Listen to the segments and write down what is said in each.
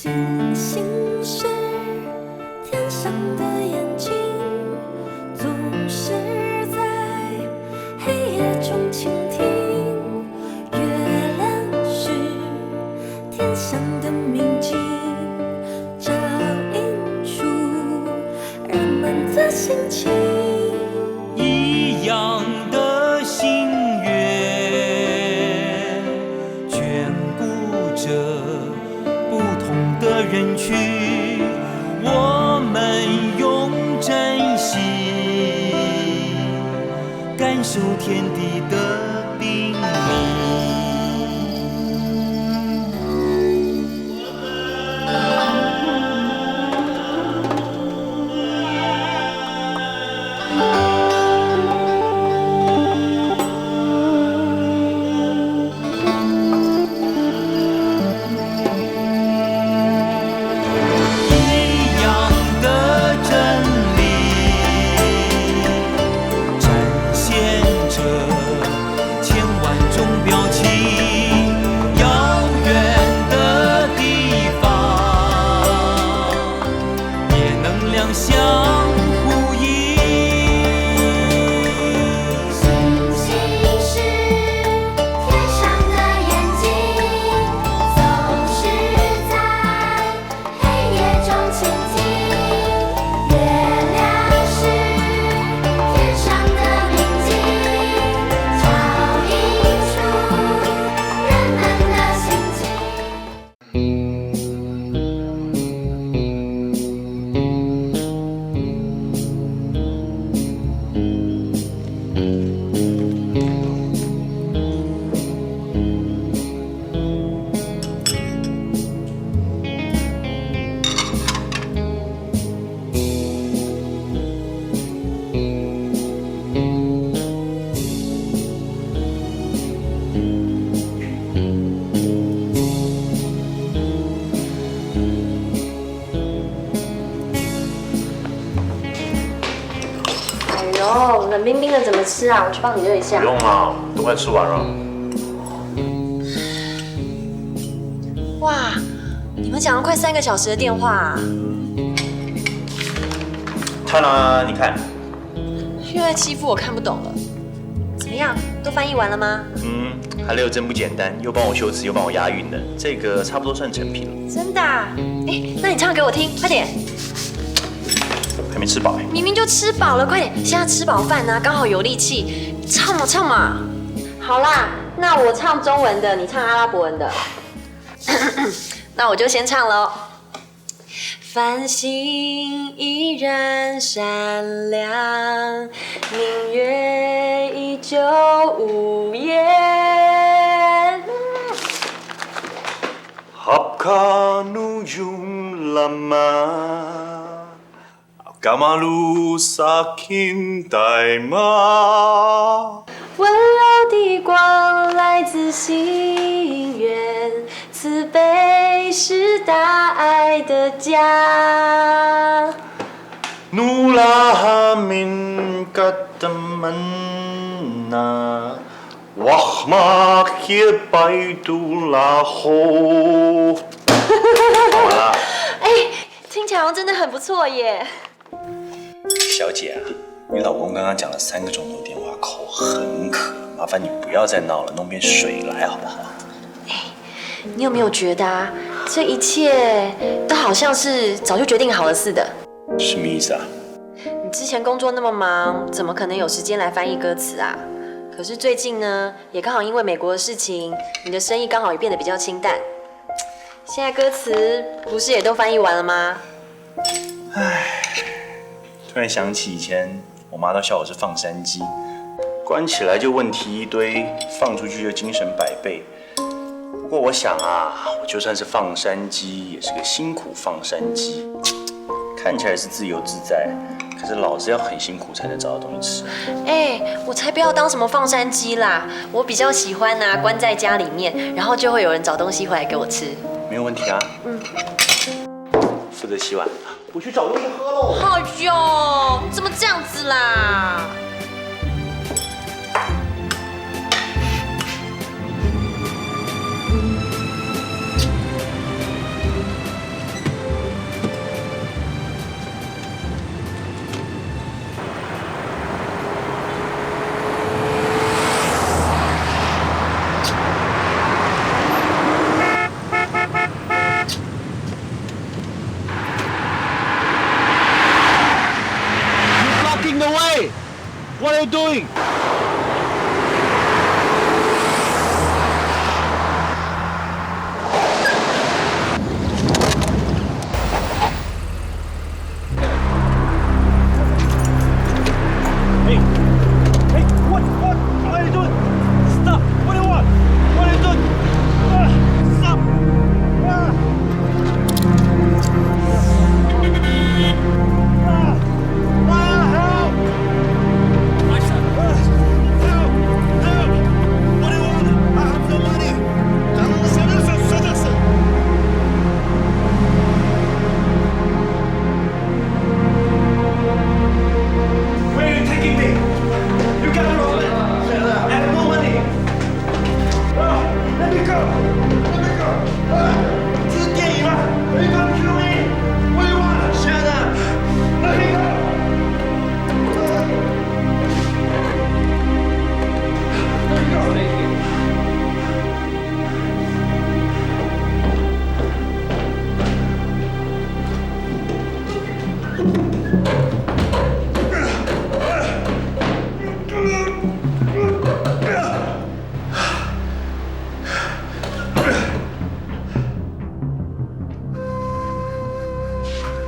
星星是天上的眼睛，总是在黑夜中倾听。月亮是天上的明镜，照映出人们的心情。一样的心愿，眷顾着不同的人群，我们用真心感受天地的叮咛。冷冰冰的怎么吃啊？我去帮你热一下。不用啦，都快吃完了。哇，你们讲了快3个小时的电话啊！看啦，你看。又在欺负我看不懂了。怎么样？都翻译完了吗？韩流真不简单，又帮我修辞，又帮我押韵的，这个差不多算成品了。真的啊？那你唱给我听，快点。还没吃饱哎。明明就吃饱了，快点！现在吃饱饭呢，刚好有力气，唱嘛唱嘛。好啦，那我唱中文的，你唱阿拉伯文的。那我就先唱喽。繁星依然闪亮，明月依旧无言。Apakah nujum lama, Kamalu sakin daima。温柔的光来自心愿，慈悲是大爱的家。Nulaha min katamanna, wahma kibaidulahu。好了。听起来好像真的很不错耶。小姐啊，你老公刚刚讲了3个钟头电话，口很渴，麻烦你不要再闹了，弄杯水来好不好？你有没有觉得啊，这一切都好像是早就决定好了似的？什么意思啊？你之前工作那么忙，怎么可能有时间来翻译歌词啊？可是最近呢，也刚好因为美国的事情，你的生意刚好也变得比较清淡。现在歌词不是也都翻译完了吗？突然想起以前我妈都笑我是放山鸡，关起来就问题一堆，放出去就精神百倍。不过我想啊，我就算是放山鸡，也是个辛苦放山鸡，看起来是自由自在，可是老子要很辛苦才能找到东西吃。我才不要当什么放山鸡啦！我比较喜欢关在家里面，然后就会有人找东西回来给我吃。没有问题啊。负责洗碗，我去找东西喝喽。哎呦，你怎么这样子啦？ doing? Hey! Hey! What are you doing? Stop! What do you want? What are you doing? Stop! Help! What do you want? I have no money. Canını seviyorsan tutacaksın. Where are you taking me? You got me wrong. I have no money. Let me go. Let me go. This is game. Are you gonna kill me? What do you want? Shut up. Let me go. Let me go.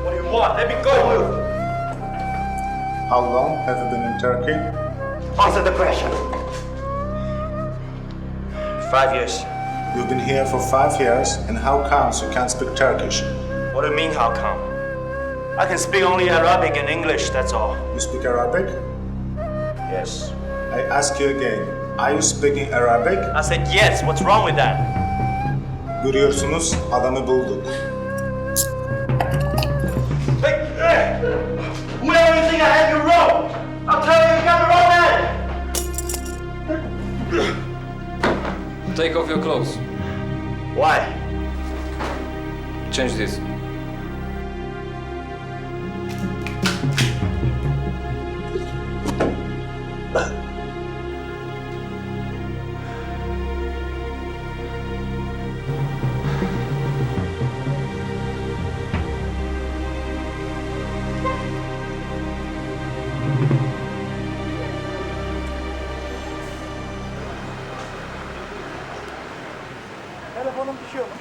What do you want? Let me go. How long have you been in Turkey? Answer the question. 5 years. You've been here for 5 years, and how comes you can't speak Turkish? What do you mean, how come? I can speak only Arabic and English, that's all. You speak Arabic? Yes. I ask you again, are you speaking Arabic? I said yes, what's wrong with that? Görüyorsunuz, adamı bulduk. Hey! Where do you think I have you wrong? I'm telling you, you got the wrong man! Take off your clothes. Why? Change this. Telefonum düşüyormuş.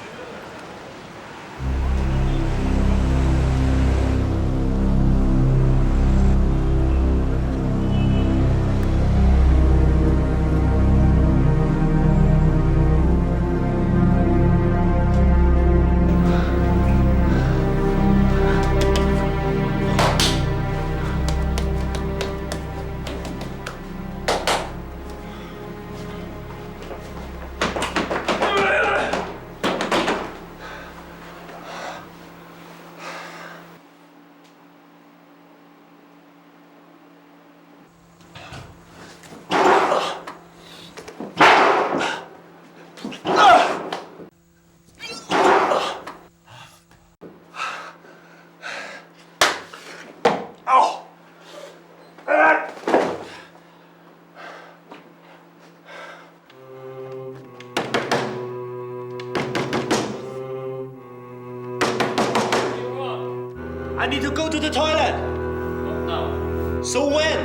I need to go to the toilet. Not now. So when?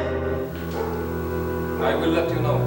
I will let you know.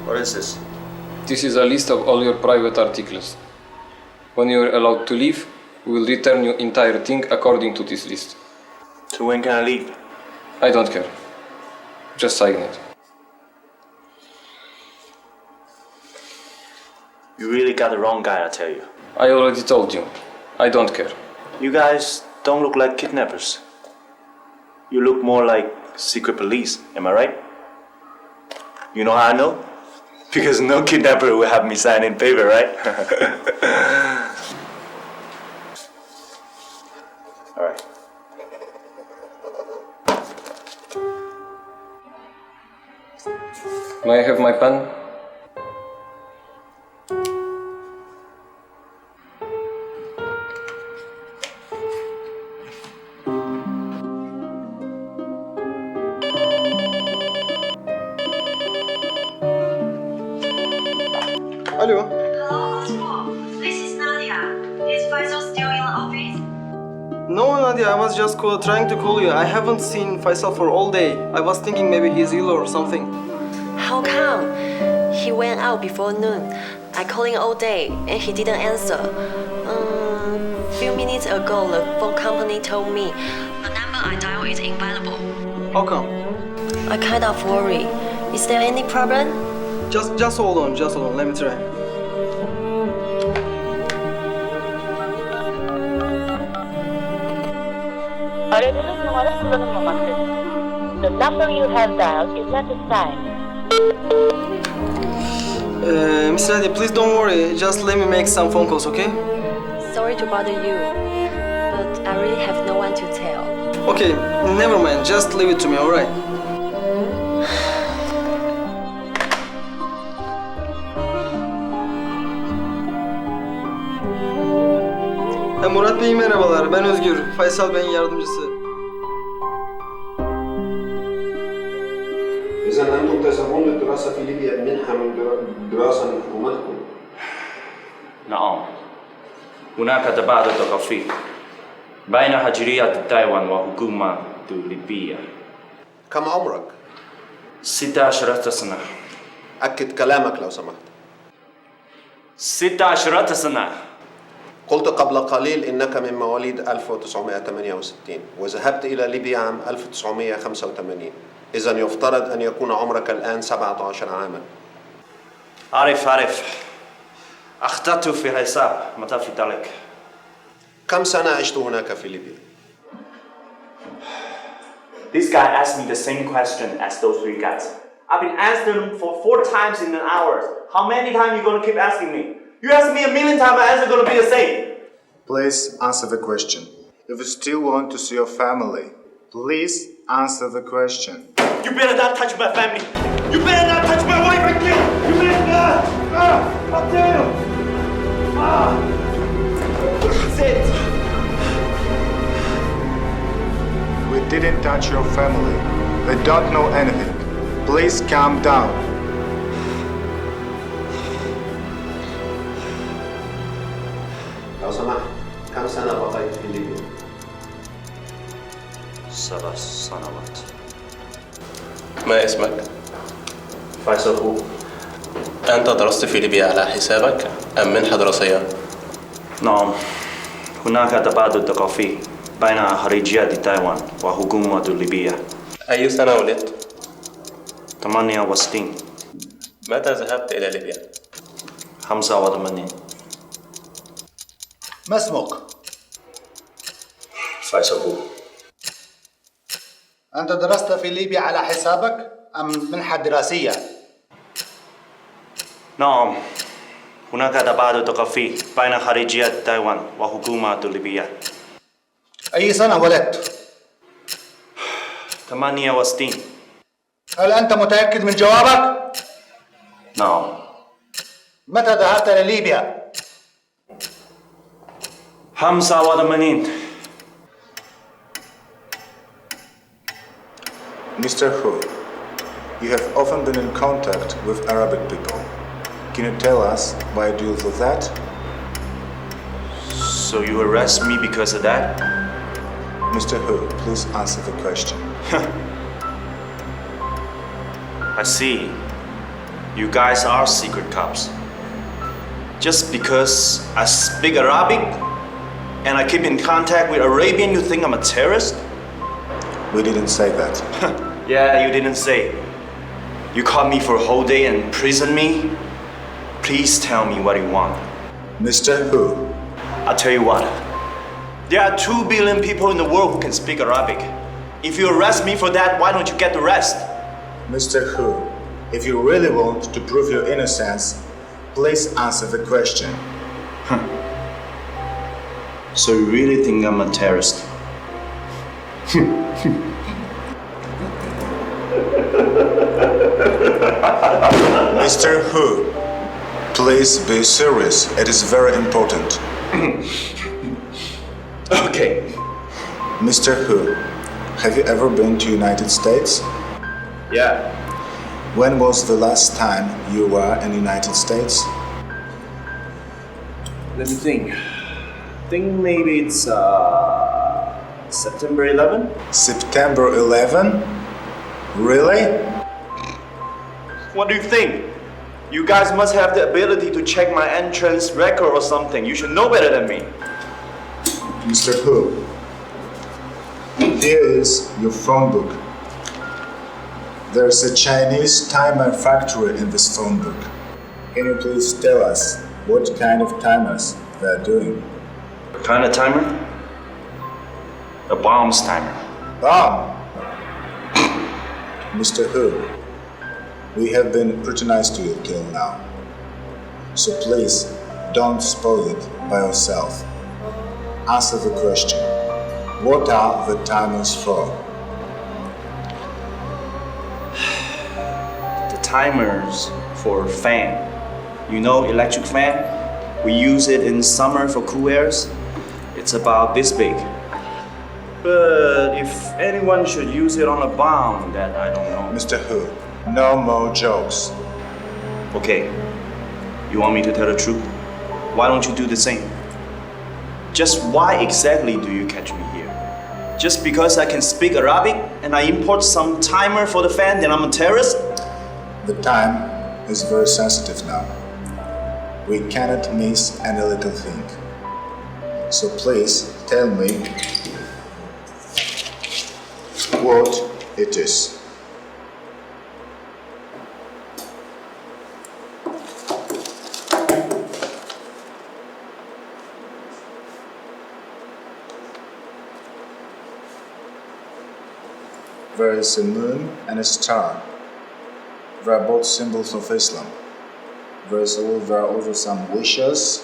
What is this? This is a list of all your private articles. When you are allowed to leave, we will return your entire thing according to this list. So when can I leave? I don't care. Just sign it. You really got the wrong guy, I tell you. I already told you. I don't care. You guys don't look like kidnappers. You look more like secret police, am I right? You know how I know? Because no kidnapper will have me sign in paper, right? All right. May I have my pen? Hello. Hello, this is Nadia. Is Faisal still in the office? No, Nadia, I was just trying to call you. I haven't seen Faisal for all day. I was thinking maybe he's ill or something. How come? He went out before noon. I called him all day and he didn't answer. Few minutes ago, the phone company told me the number I dialed is invaluable. How come? I kind of worry. Is there any problem? Just hold on, Let me try. Aradığınız numara kullanılmamaktadır. The number you have dialed is not assigned. Miss Nadia, please don't worry. Just let me make some phone calls, okay? Sorry to bother you, but I really have no one to tell. Okay, never mind. Just leave it to me, alright? Murat Bey merhabalar. Ben Özgür. Faysal Bey'in yardımcısı. إذا أنتم تذهبون للدراسة في ليبيا بمنحة من دراسة من حكومتكم؟ نعم. هناك تبادل ثقافي بين هجرية تايوان وحكومة ليبيا. كم عمرك؟ 16 سنة. أكد كلامك لو سمحت. 16 سنة. قلت قبل قليل إنك من مواليد 1968 وذهبت إلى ليبيا عام 1985. إذن يفترض أن يكون عمرك الآن 17 عاما. عارف. أخطأت في حساب متى في ذلك؟ كم سنة عشت هناك في ليبيا؟ This guy asked me the same question as those three guys. I've been answering for 4 times in an hour. How many times are you going to keep asking me? You ask me 1,000,000 times, my answer is going to be the same. Please answer the question. If you still want to see your family, please answer the question. You better not touch my family. You better not touch my wife again. You better not. I'll tell you. That's it. We didn't touch your family. They don't know anything. Please calm down. لو سمحت كم سنة بقيت في ليبيا؟ 7 سنوات. ما اسمك؟ فيصل هو. أنت درست في ليبيا على حسابك أم منحة دراسية؟ نعم. هناك تبادل ثقافي بين خارجية تايوان وحكومة ليبيا. أي سنة ولدت؟ 68. متى ذهبت إلى ليبيا؟ 85. ما اسمك؟ فيصل هو. أنت درست في ليبيا على حسابك أم منحة دراسية؟ نعم. هناك تبادل ثقافي بين خارجية تايوان وحكومة ليبيا. أي سنة ولدت؟ 68. هل أنت متأكد من جوابك؟ نعم. متى ذهبت لليبيا؟ 85. Mr. Hu, you have often been in contact with Arabic people. Can you tell us why do you do that? So you arrest me because of that? Mr. Hu, please answer the question. I see. You guys are secret cops. Just because I speak Arabic and I keep in contact with Arabian, you think I'm a terrorist? We didn't say that. Yeah, you didn't say. You caught me for a whole day and imprisoned me? Please tell me what you want. Mr. Hu. I'll tell you what. There are 2 billion people in the world who can speak Arabic. If you arrest me for that, why don't you get the rest? Mr. Hu, if you really want to prove your innocence, please answer the question. So you really think I'm a terrorist? Mr. Hu, please be serious. It is very important. Okay. Mr. Hu, have you ever been to United States? Yeah. When was the last time you were in the United States? Let me think. I think maybe it's September 11? September 11? Really? What do you think? You guys must have the ability to check my entrance record or something. You should know better than me. Mr. Hu, here is your phone book. There's a Chinese timer factory in this phone book. Can you please tell us what kind of timers they are doing? What kind of timer? A bombs timer. Bomb! Mr. Hu, we have been pretty nice to you till now. So please, don't spoil it by yourself. Answer the question. What are the timers for? The timers for fan. You know electric fan? We use it in summer for cool airs. It's about this big. But if anyone should use it on a bomb, that I don't know. Mr. Hu, no more jokes. Okay, you want me to tell the truth? Why don't you do the same? Just why exactly do you catch me here? Just because I can speak Arabic and I import some timer for the fan, then I'm a terrorist? The time is very sensitive now. We cannot miss any little thing. So please tell me what it is. There is a moon and a star. They are both symbols of Islam. There are also some wishes,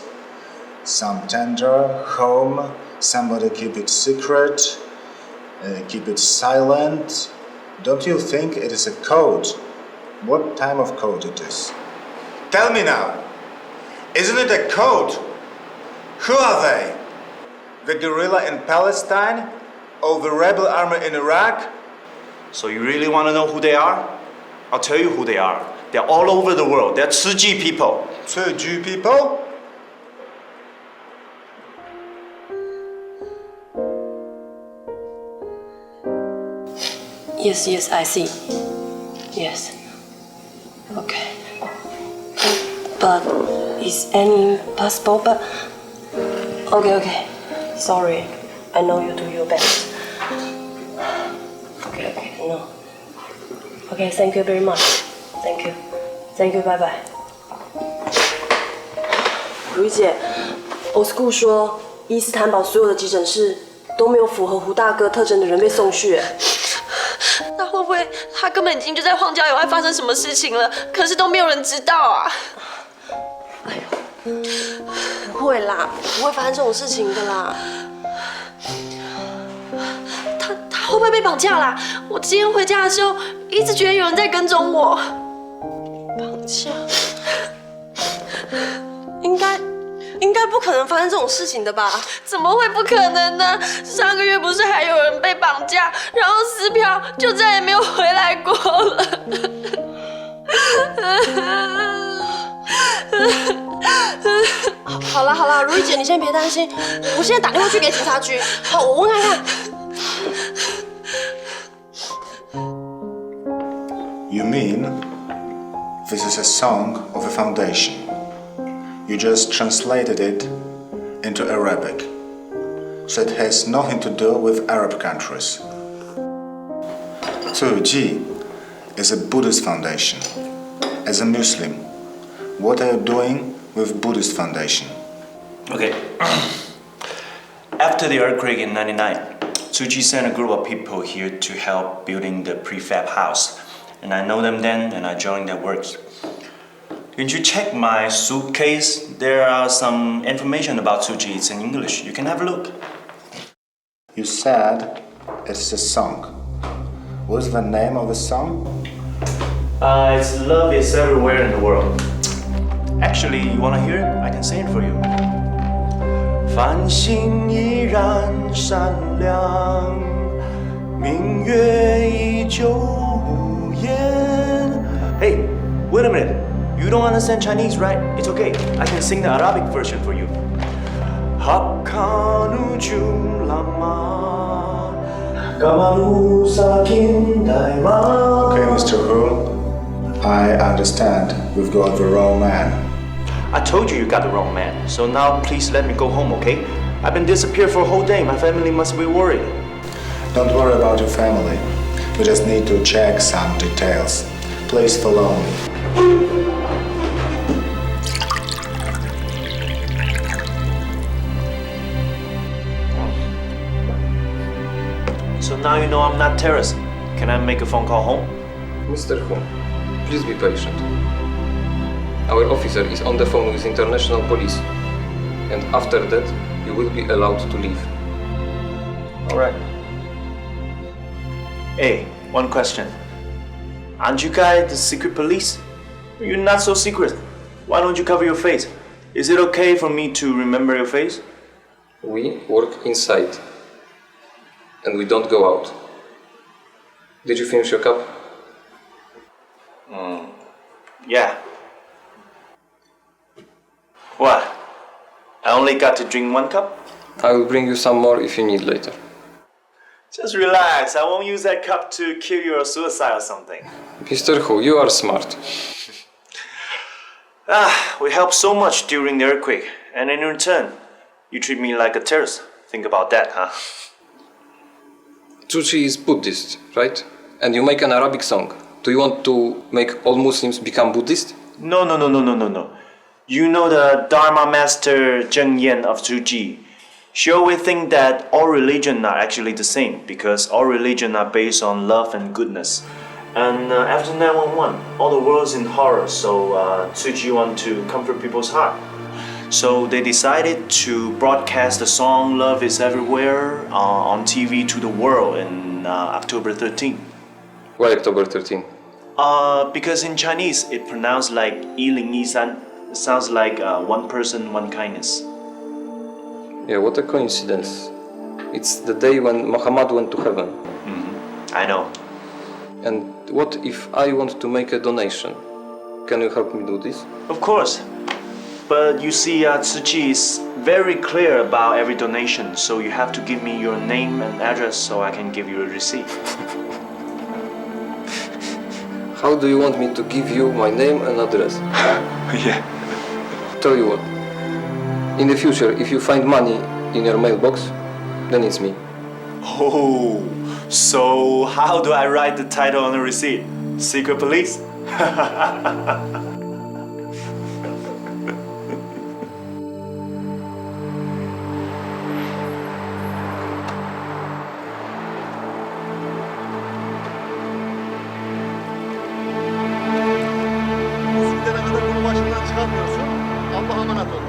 some tender, home, somebody keep it secret, keep it silent. Don't you think it is a code? What type of code it is? Tell me now, isn't it a code? Who are they? The guerrilla in Palestine or the rebel army in Iraq? So you really want to know who they are? I'll tell you who they are. They're all over the world. They're Tzu Ji people. Tzu Ji people? Yes, I see. Yes. Okay. But is any possible? But okay. Sorry. I know you do your best. Okay. No. Okay. Thank you very much. Thank you. Bye bye. 如意姐 ，Old School 说，伊斯坦堡所有的急诊室都没有符合胡大哥特征的人被送去。那会不会他根本已经就在荒郊野外发生什么事情了？可是都没有人知道啊！哎呦，不会啦，不会发生这种事情的啦。他会不会被绑架啦？我今天回家的时候，一直觉得有人在跟踪我。绑架？应该不可能发生这种事情的吧？怎么会不可能呢？上个月不是还有人被绑架，然后撕票就再也没有回来过了。好啦，如意姐，你先别担心，我现在打电话去给警察局。好，我问看看。You mean this is a song of a foundation? You just translated it into Arabic, so it has nothing to do with Arab countries. Tzu Ji is a Buddhist foundation. As a Muslim, what are you doing with Buddhist foundation? Okay. After the earthquake in '99, Tzu Chi sent a group of people here to help building the prefab house. And I know them then, and I joined their works. Didn't you check my suitcase? There are some information about Tzu Chi. It's in English. You can have a look. You said it's a song. What's the name of the song? It's Love is Everywhere in the World. Actually, you wanna hear it? I can sing it for you. 繁星依然闪亮，明月依旧无言。Hey, wait a minute. You don't understand Chinese, right? It's okay. I can sing the Arabic version for you. Hakanu Julama Kamaru Sakin Daima. Okay, Mr. Hu, I understand we've got the wrong man. I told you got the wrong man, so now please let me go home, okay? I've been disappeared for a whole day. My family must be worried. Don't worry about your family. We just need to check some details. Please follow me. So now you know I'm not terrorist. Can I make a phone call home? Mr. Hu, please be patient. Our officer is on the phone with international police, and after that, you will be allowed to leave. All right. Hey, one question. Aren't you guys the secret police? You're not so secret. Why don't you cover your face? Is it okay for me to remember your face? We work inside, and we don't go out. Did you finish your cup? Yeah. What? I only got to drink one cup? I will bring you some more if you need later. Just relax. I won't use that cup to kill you or suicide or something. Mr. Hu, you are smart. We helped so much during the earthquake, and in return, you treat me like a terrorist. Think about that, huh? Tzu Chi is Buddhist, right? And you make an Arabic song. Do you want to make all Muslims become Buddhist? No. You know the Dharma master Zheng Yan of Tzu Chi. She always think that all religions are actually the same because all religions are based on love and goodness. And after 9/11, all the world's in horror, so Tzu Chi want to comfort people's heart. So they decided to broadcast the song Love is Everywhere on TV to the world in October 13. Why October 13? Because in Chinese it pronounced like Yi Ling Yi San. It sounds like one person, one kindness. Yeah, what a coincidence. It's the day when Muhammad went to heaven. I know. And what if I want to make a donation? Can you help me do this? Of course. But you see, Tzu Chi is very clear about every donation, so you have to give me your name and address so I can give you a receipt. How do you want me to give you my name and address? Yeah. Tell you what. In the future, if you find money in your mailbox, then it's me. Oh, so how do I write the title on the receipt? Secret Police? Gidene kadar bunu başından çıkarmıyorsun. Allah'a emanet ol.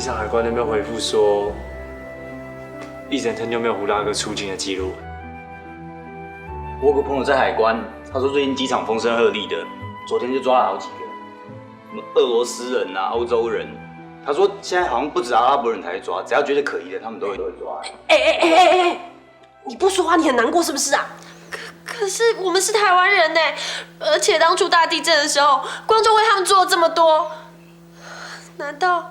场海关那边回复说，一整天就没有胡大哥出境的记录。我有个朋友在海关，他说最近机场风声鹤唳的，昨天就抓了好几个，什么俄罗斯人啊、欧洲人。他说现在好像不止阿拉伯人才会抓，只要觉得可疑的，他们都会抓。你不说话，你很难过是不是啊？可是我们是台湾人呢，而且当初大地震的时候，光州为他们做了这么多，难道？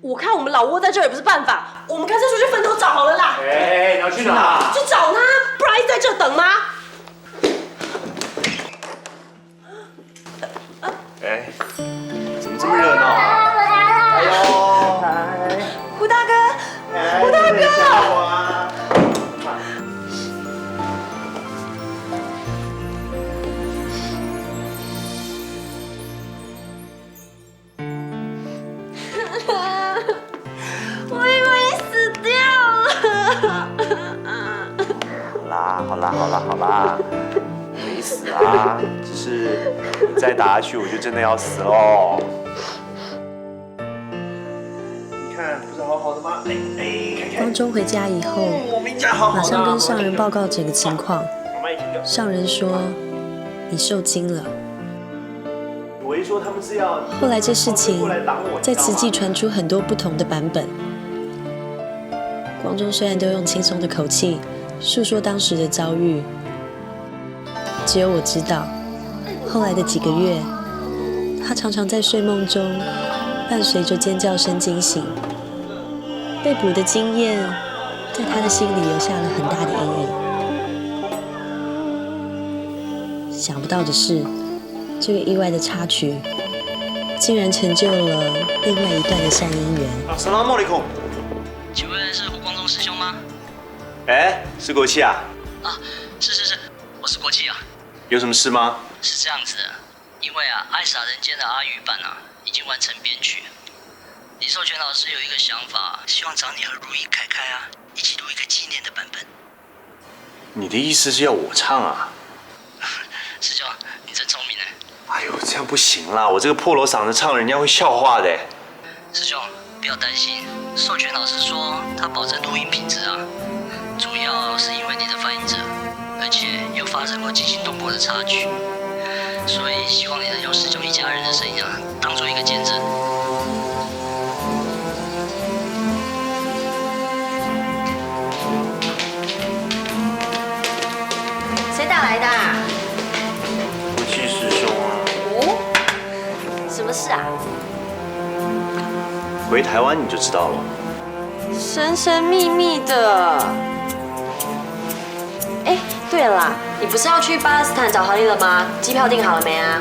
我看我们老窝在这也不是办法，我们干脆出去分头找好了啦。你要去哪？去找他，不然一直在这等吗？怎么这么热闹啊？哎呦，胡大哥，胡大哥！我以为你死掉了。好啦，没死啊，只是你再打下去，我就真的要死喽。你看，不是好好的吗？光州回家以后，马上跟上人报告整个情况。上人说：“你受惊了。”后来这事情在慈济传出很多不同的版本。光州虽然都用轻松的口气诉说当时的遭遇，只有我知道，后来的几个月，他常常在睡梦中伴随着尖叫声惊醒。被捕的经验在他的心里留下了很大的阴影。想不到的是，这个意外的插曲竟然成就了另外一段的善姻缘。萨拉莫里孔，请问是胡光中师兄吗？是国旗啊？是，我是国旗啊。有什么事吗？是这样子的，因为爱洒人间的阿育版已经完成编曲。李寿全老师有一个想法，希望找你和如意、凯凯一起录一个纪念的版本。你的意思是要我唱啊？师兄，你真聪明呢。哎呦，这样不行啦，我这个破锣嗓子唱，人家会笑话的。师兄，不要担心，授权老师说他保证录音品质主要是因为你的翻译者，而且有发生过惊心动魄的插曲，所以希望你能用师兄一家人的声音当做一个见证。谁打来的？国旗师兄啊。什么事啊？回台湾你就知道了。神神秘秘的。对了啦，你不是要去巴勒斯坦找哈利了吗？机票订好了没啊？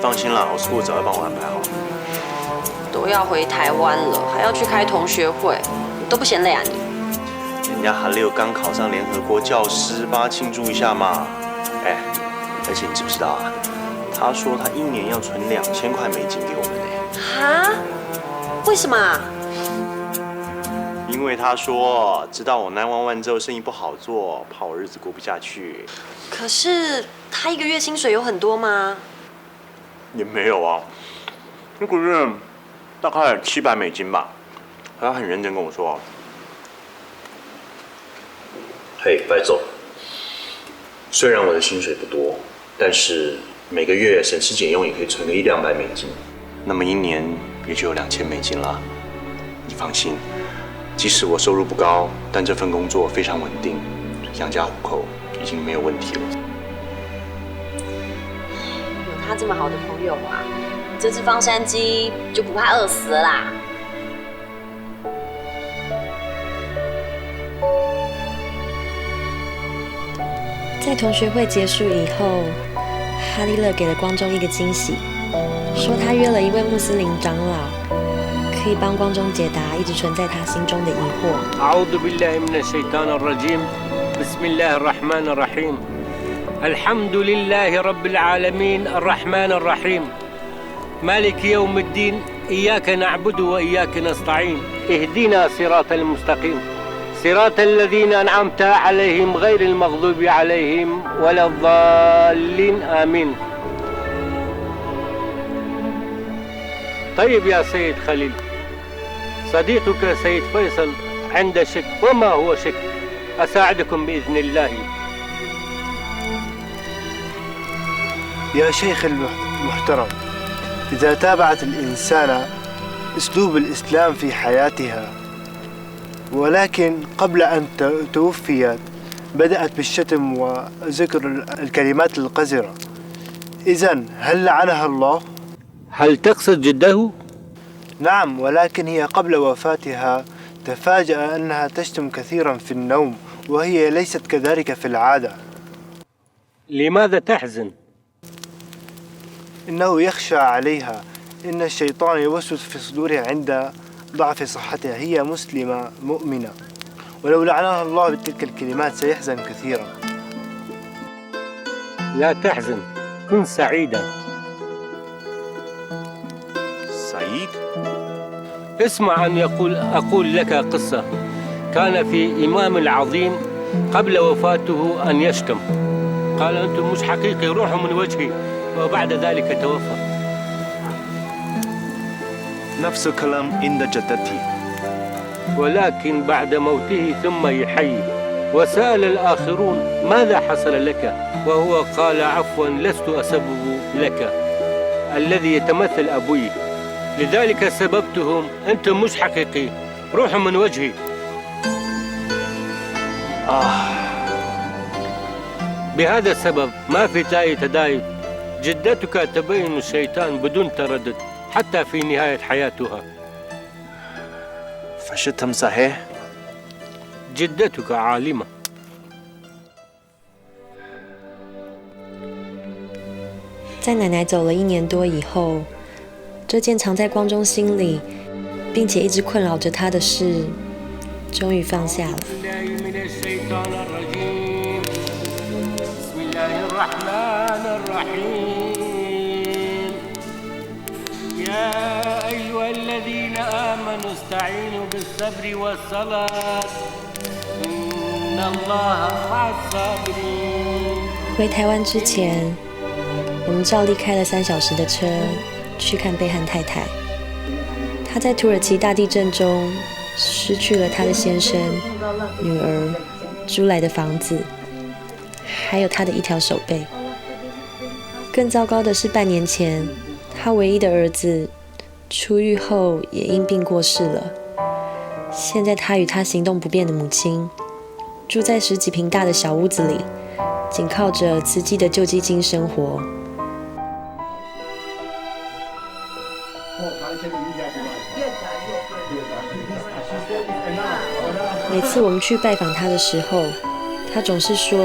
放心啦，我school早就帮我安排好了。都要回台湾了，还要去开同学会，你都不嫌累啊你？人家韩六刚考上联合国教师，帮他庆祝一下嘛。而且你知不知道啊？他说他1年要存2000块美金给我们呢。哈？为什么啊？因为他说知道我911之后生意不好做，怕我日子过不下去。可是他1个月薪水有很多吗？也没有啊，那个月大概700美金吧。他很认真跟我说：“嘿，白总，虽然我的薪水不多，但是每个月省吃俭用也可以存个100-200美金，那么1年也就有2000美金啦。你放心。”即使我收入不高，但这份工作非常稳定，养家糊口已经没有问题了。有他这么好的朋友这只放山鸡就不怕饿死了啦。在同学会结束以后，哈利勒给了光中一个惊喜，说他约了一位穆斯林长老，可以帮光中解答一直存在他心中的疑惑。أعوذ بالله من الشيطان الرجيم بسم الله الرحمن الرحيم الحمد لله رب العالمين الرحمن الرحيم مالك يوم الدين إياك نعبد وإياك نستعين اهدنا صراط المستقيم صراط الذين أنعمت عليهم غير المغضوب عليهم ولا الضالين آمين طيب يا سيد خليل، صديقك سيد فيصل عنده شك، وما هو شك؟ أساعدكم بإذن الله. يا شيخ المحترم، إذا تابعت الإنسان أسلوب الإسلام في حياتها، ولكن قبل أن توفيت بدأت بالشتم وذكر الكلمات القذرة، إذن هل لعنها الله؟ هل تقصد جده؟ نعم، ولكن هي قبل وفاتها تفاجأ أنها تشتم كثيرا في النوم، وهي ليست كذلك في العادة. لماذا تحزن؟ إنه يخشى عليها، إن الشيطان يوسوس في صدورها عند ضعف صحتها. هي مسلمة مؤمنة، ولو لعنها الله بتلك الكلمات سيحزن كثيرا. لا تحزن، كن سعيدا. سعيد؟ اسمع أن أقول لك قصة. كان في إمام عظيم قبل وفاته أن يشتم، قال أنتم مش حقيقي، روحوا من وجهي، وبعد ذلك توفى. نفس الكلام عند جدتي، ولكن بعد موته ثم يحيي. وسأل الآخرون ماذا حصل لك، وهو قال عفوا لست أسبب لك الذي يتمثل أبوي، لذلك سببتهم، أنتم مش حقيقي، روحوا من وجهي. بهذا السبب ما في تدايب. جدتك تبين الشيطان بدون تردد حتى في نهاية حياتها. فشتم صحيح؟ جدتك عالمة. 在奶奶走了1年多以后，这件藏在光中心里，并且一直困扰着他的事，终于放下了。يا أيها الذين آمنوا استعينوا بالصبر والصلاة إن الله مع الصابرين。回台湾之前，我们照例开了3小时的车去看贝汉太太。她在土耳其大地震中失去了她的先生、女儿、租来的房子，还有她的一条手背。更糟糕的是，半年前，她唯一的儿子出狱后也因病过世了。现在她与她行动不便的母亲住在10几平大的小屋子里，仅靠着慈济的救济金生活。每次我们去拜访她的时候，她总是说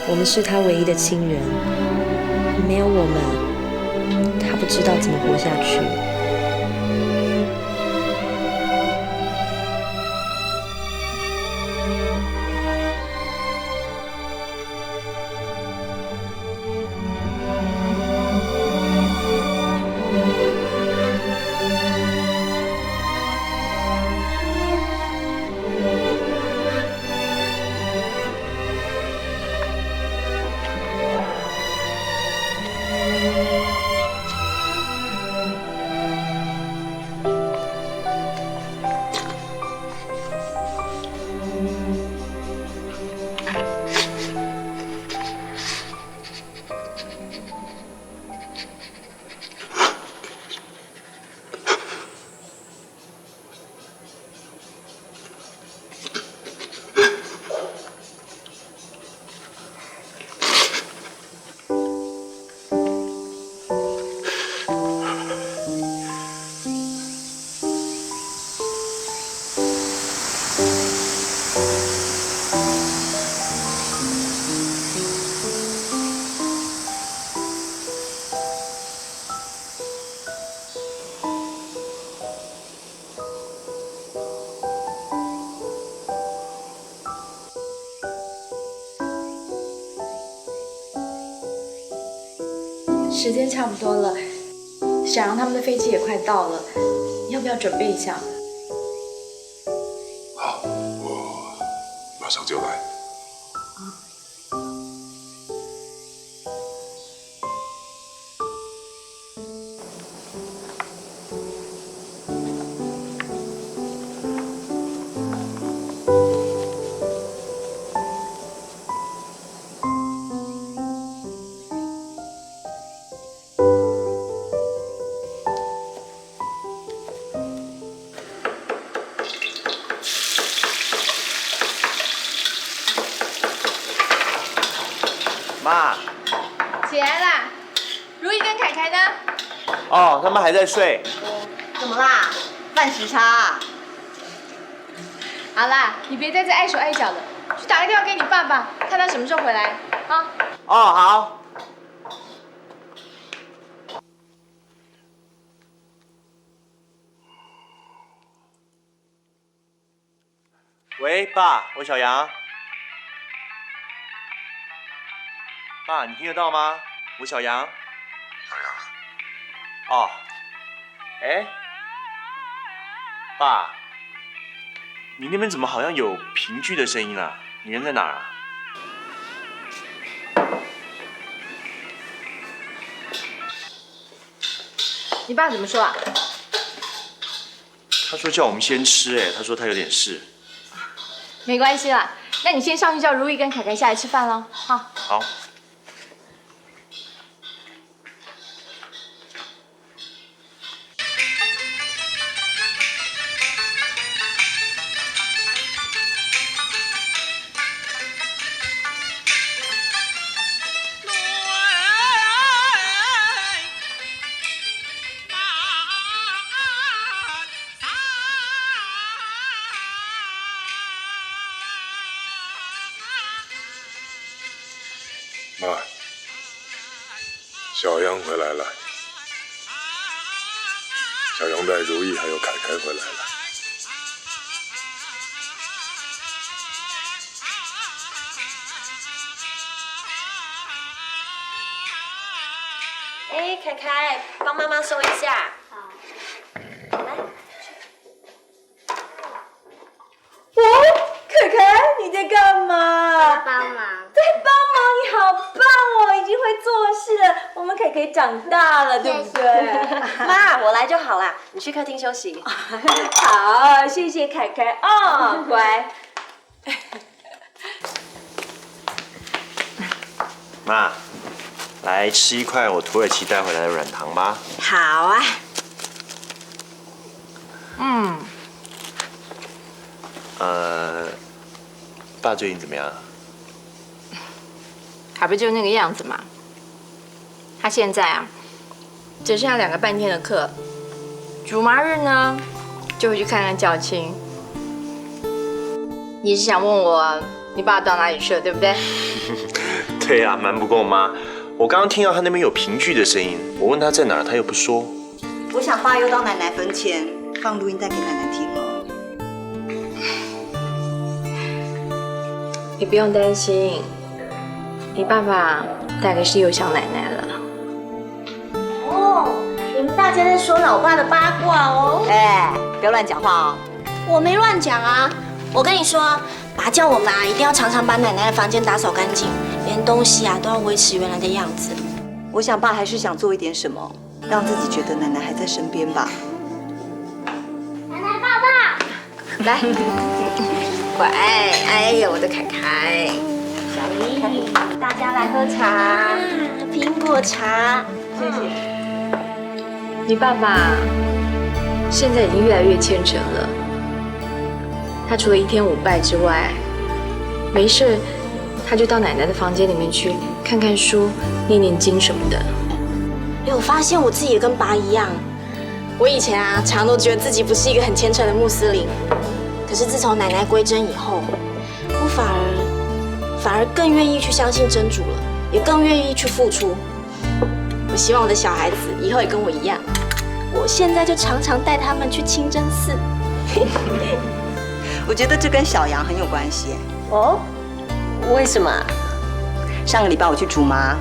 我们是她唯一的亲人，没有我们，她不知道怎么活下去。时间差不多了，沈阳他们的飞机也快到了，要不要准备一下？好，我马上就来。妈。起来啦！如意跟凯凯呢？哦，他们还在睡。怎么啦？饭时差啊？好啦，你别再碍手碍脚了，去打个电话给你爸爸，看他什么时候回来啊。哦，好。喂，爸，我小杨。爸，你听得到吗？我小杨。小杨。哦。哎。爸，你那边怎么好像有评剧的声音啊？你人在哪儿啊？你爸怎么说啊？他说叫我们先吃，他说他有点事。没关系啦，那你先上去叫如意跟凯凯下来吃饭喽，好。好。妈，小杨回来了，小杨带如意还有凯凯回来了。哎，凯凯，帮妈妈收一下。好。来。哦，凯凯，你在干嘛？在帮忙。在帮忙，你好棒哦，已经会做事了。我们凯凯长大了，对不对？妈，我来就好啦，你去客厅休息。好，谢谢凯凯啊，乖。妈，来吃一块我土耳其带回来的软糖吧。好啊。爸最近怎么样？还不就那个样子嘛。他现在啊，只剩下2个半天的课，主麻日呢就会去看看教亲。你是想问我你爸到哪里去了，对不对？对呀，瞒不过妈。我刚刚听到他那边有评剧的声音，我问他在哪儿，他又不说。我想爸又到奶奶坟前放录音带给奶奶听了。你不用担心，你爸爸大概是又想奶奶了。哦，你们大家在说老爸的八卦哦。哎，不要乱讲话哦。我没乱讲啊，我跟你说，爸叫我们啊，一定要常常把奶奶的房间打扫干净，连东西啊都要维持原来的样子。我想爸还是想做一点什么，让自己觉得奶奶还在身边吧。奶奶抱抱。来，乖，哎呀，我的凯凯，小姨，大家来喝茶，苹果茶。谢谢。你爸爸现在已经越来越虔诚了。他除了1天5拜之外，没事他就到奶奶的房间里面去看看书、念念经什么的。我发现我自己也跟爸一样，我以前啊常都觉得自己不是一个很虔诚的穆斯林，可是自从奶奶归真以后，我反而更愿意去相信真主了，也更愿意去付出。我希望我的小孩子以后也跟我一样，我现在就常常带他们去清真寺。我觉得这跟小杨很有关系。哦，为什么？上个礼拜我去竹麻，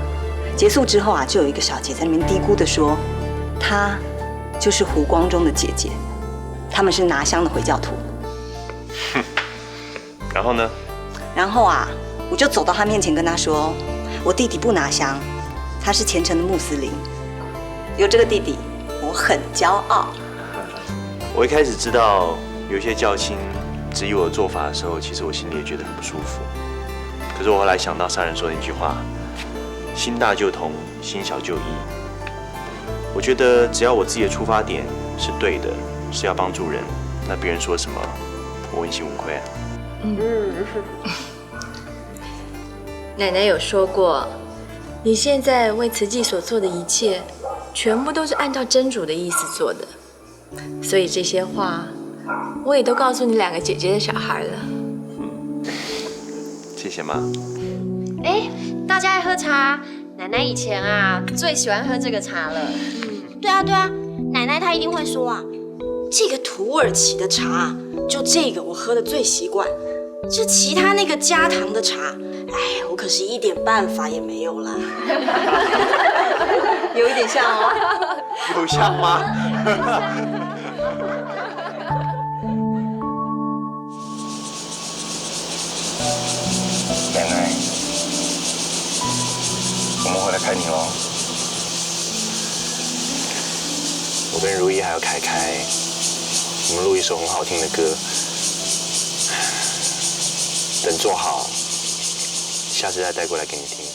结束之后啊，就有一个小姐在那边嘀咕的说，她就是胡光中的姐姐，他们是拿香的回教徒。然后呢？然后啊，我就走到她面前跟她说，我弟弟不拿香，他是虔诚的穆斯林，有这个弟弟，我很骄傲。我一开始知道有些教亲质疑我的做法的时候，其实我心里也觉得很不舒服。可是我后来想到上人说的那句话：“心大就同，心小就异。”我觉得只要我自己的出发点是对的，是要帮助人，那别人说什么，我问心无愧啊。奶奶有说过，你现在为慈济所做的一切，全部都是按照真主的意思做的，所以这些话我也都告诉你2个姐姐的小孩了。谢谢妈。哎，大家爱喝茶，奶奶以前啊最喜欢喝这个茶了。对啊，奶奶她一定会说啊，这个土耳其的茶，就这个我喝的最习惯，这其他那个加糖的茶，哎，我可是一点办法也没有啦。有一点像哦。有像吗？奶奶，我们回来看你喽。我跟如意还有凯凯，我们录一首很好听的歌，等做好，下次再带过来给你听。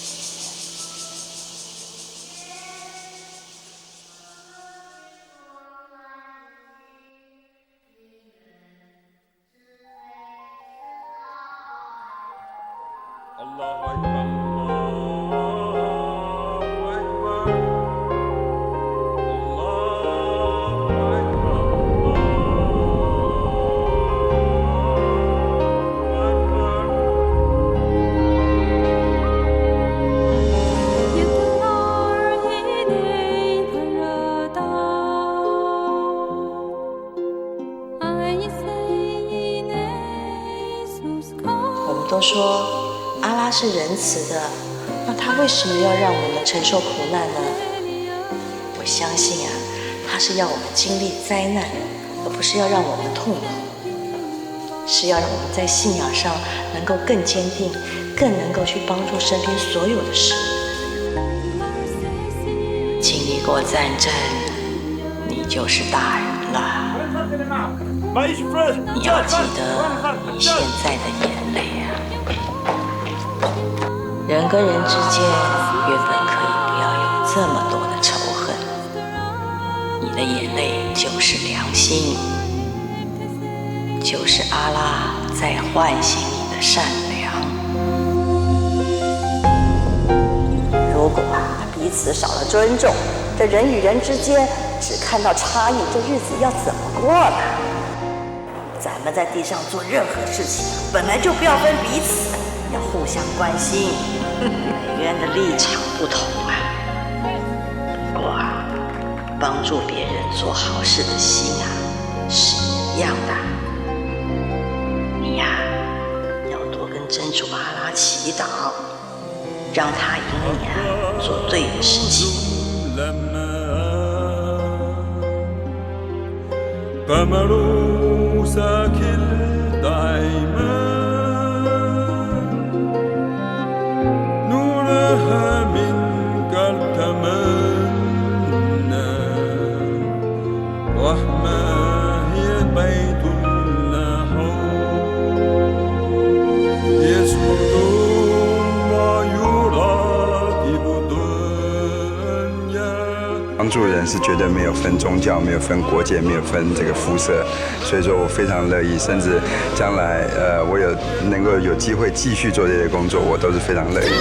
都说阿拉是仁慈的，那他为什么要让我们承受苦难呢？我相信啊，他是要我们经历灾难，而不是要让我们痛苦，是要让我们在信仰上能够更坚定，更能够去帮助身边所有的事物。经历过战争，你就是大人了。你要记得你现在的眼泪啊。人跟人之间原本可以不要有这么多的仇恨，你的眼泪就是良心，就是阿拉在唤醒你的善良。如果彼此少了尊重，这人与人之间只看到差异，这日子要怎么过呢？咱们在地上做任何事情，本来就不要分彼此，要互相关心。每个人的立场不同啊，不过啊，帮助别人做好事的心啊是一样的。你呀，要多跟真主阿拉祈祷，让他引你啊做对的事情。帮助人是绝对没有分宗教、没有分国界、没有分这个肤色，所以说我非常乐意，甚至将来我能够有机会继续做这些工作，我都是非常乐意的。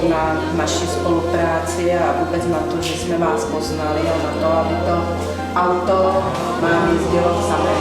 na naší spolupráci a vůbec na to, že jsme vás poznali a na to, aby to auto nám jezdilo samé.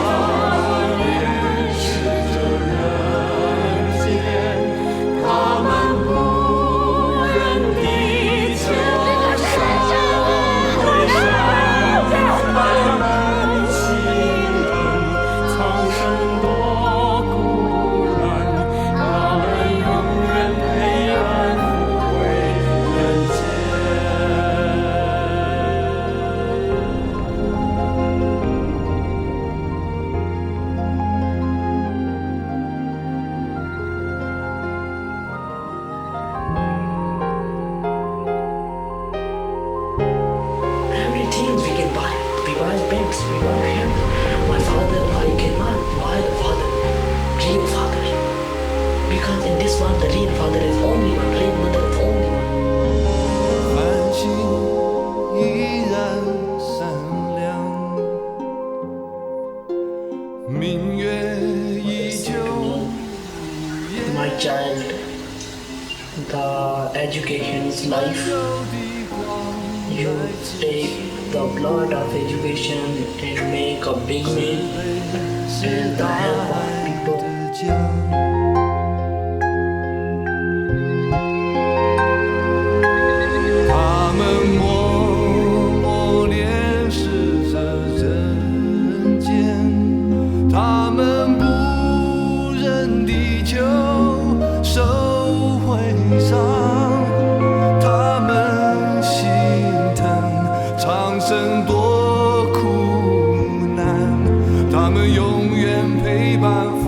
one hand. My father, I cannot buy the father, real father. Because in this world, the real father is only one, real mother is only one. 繁星依然闪亮，明月依旧。My child, the education is life. You take the blood of education and make a big man and the help of people. 他们默默恋视着人间，他们不忍地球受毁伤，他们心疼长生多苦难，他们永远陪伴。